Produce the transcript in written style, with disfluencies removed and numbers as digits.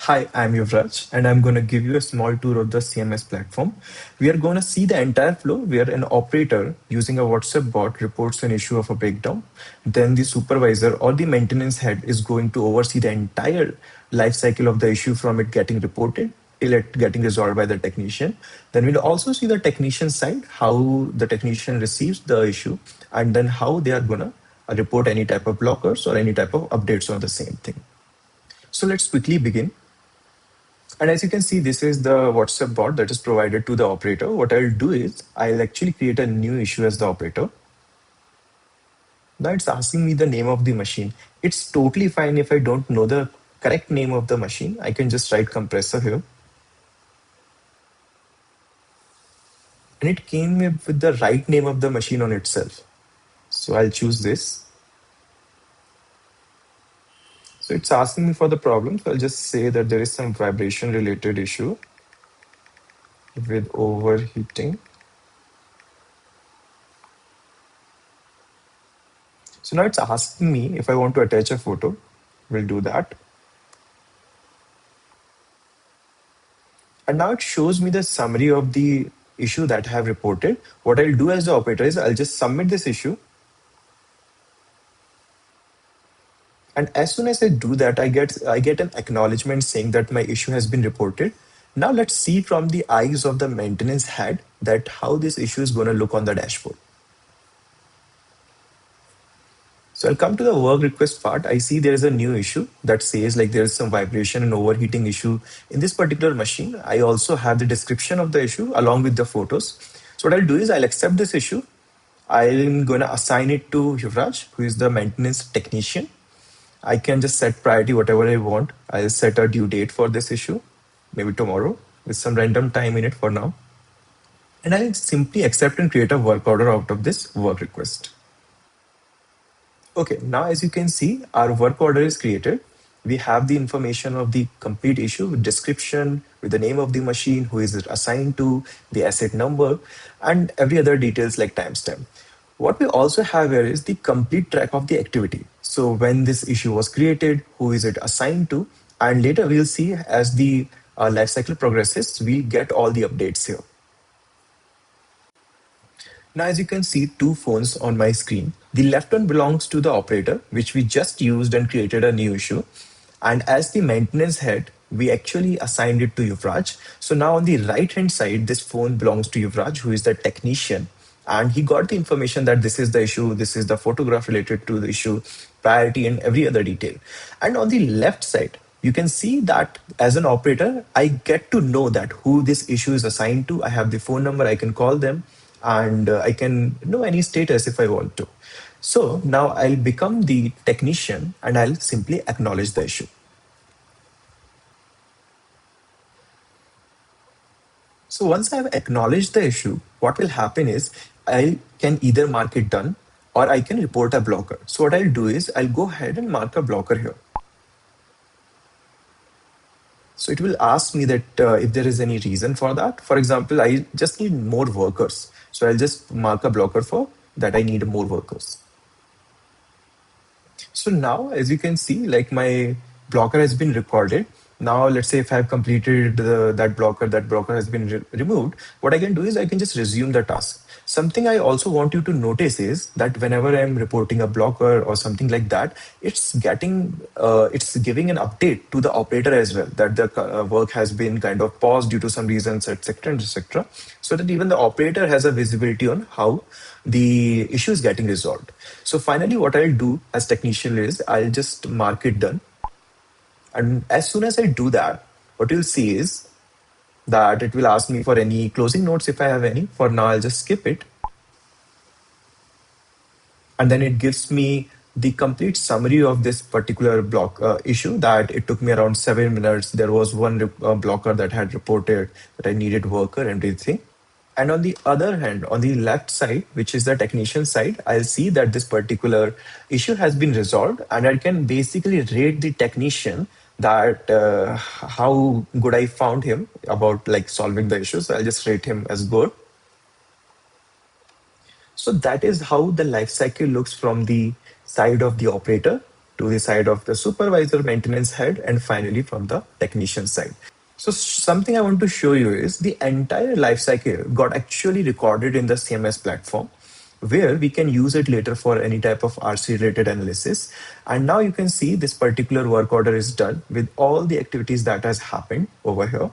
Hi, I'm Yuvraj, and I'm going to give you a small tour of the CMS platform. We are going to see the entire flow where an operator using a WhatsApp bot reports an issue of a breakdown. Then the supervisor or the maintenance head is going to oversee the entire life cycle of the issue from it getting reported till it getting resolved by the technician. Then we'll also see the technician side, how the technician receives the issue, and then how they are going to report any type of blockers or any type of updates on the same thing. So let's quickly begin. And as you can see, this is the WhatsApp bot that is provided to the operator. What I'll do is I'll actually create a new issue as the operator. Now it's asking me the name of the machine. It's totally fine if I don't know the correct name of the machine. I can just write compressor here. And it came with the right name of the machine on itself. So I'll choose this. So it's asking me for the problem. So I'll just say that there is some vibration related issue with overheating. So now it's asking me if I want to attach a photo. We'll do that. And now it shows me the summary of the issue that I have reported. What I'll do as the operator is I'll just submit this issue. And as soon as I do that, I get an acknowledgement saying that my issue has been reported. Now let's see from the eyes of the maintenance head that how this issue is going to look on the dashboard. So I'll come to the work request part. I see there is a new issue that says like there is some vibration and overheating issue in this particular machine. I also have the description of the issue along with the photos. So what I'll do is I'll accept this issue. I'm going to assign it to Yuvraj, who is the maintenance technician. I can just set priority whatever I want. I'll set a due date for this issue, maybe tomorrow, with some random time in it for now. And I'll simply accept and create a work order out of this work request. Okay, now as you can see, our work order is created. We have the information of the complete issue with description, with the name of the machine, who is it assigned to, the asset number, and every other details like timestamp. What we also have here is the complete track of the activity. So when this issue was created, who is it assigned to, and later we'll see as the life cycle progresses, we'll get all the updates here. Now, as you can see, two phones on my screen. The left one belongs to the operator, which we just used and created a new issue. And as the maintenance head, we actually assigned it to Yuvraj. So now on the right hand side, this phone belongs to Yuvraj, who is the technician. And he got the information that this is the issue, this is the photograph related to the issue, priority, and every other detail. And on the left side, you can see that as an operator, I get to know that who this issue is assigned to. I have the phone number, I can call them, and I can know any status if I want to. So now I'll become the technician and I'll simply acknowledge the issue. So once I've acknowledged the issue, what will happen is I can either mark it done or I can report a blocker. So what I'll do is I'll go ahead and mark a blocker here. So it will ask me that if there is any reason for that. For example, I just need more workers. So I'll just mark a blocker for that I need more workers. So now, as you can see, like my blocker has been recorded. Now, let's say if I've completed that blocker has been removed. What I can do is I can just resume the task. Something I also want you to notice is that whenever I'm reporting a blocker or something like that, it's giving an update to the operator as well that the work has been kind of paused due to some reasons, etc., etc. So that even the operator has a visibility on how the issue is getting resolved. So finally, what I'll do as technician is I'll just mark it done. And as soon as I do that, what you'll see is that it will ask me for any closing notes if I have any. For now, I'll just skip it. And then it gives me the complete summary of this particular block issue that it took me around 7 minutes. There was one blocker that had reported that I needed worker and everything. And on the other hand, on the left side, which is the technician side, I'll see that this particular issue has been resolved and I can basically rate the technician that how good I found him about like solving the issue. So I'll just rate him as good. So that is how the life cycle looks from the side of the operator. to the side of the supervisor, maintenance head, and finally from the technician side. So something I want to show you is the entire life cycle got actually recorded in the CMS platform, where we can use it later for any type of RC related analysis. And now you can see this particular work order is done with all the activities that has happened over here.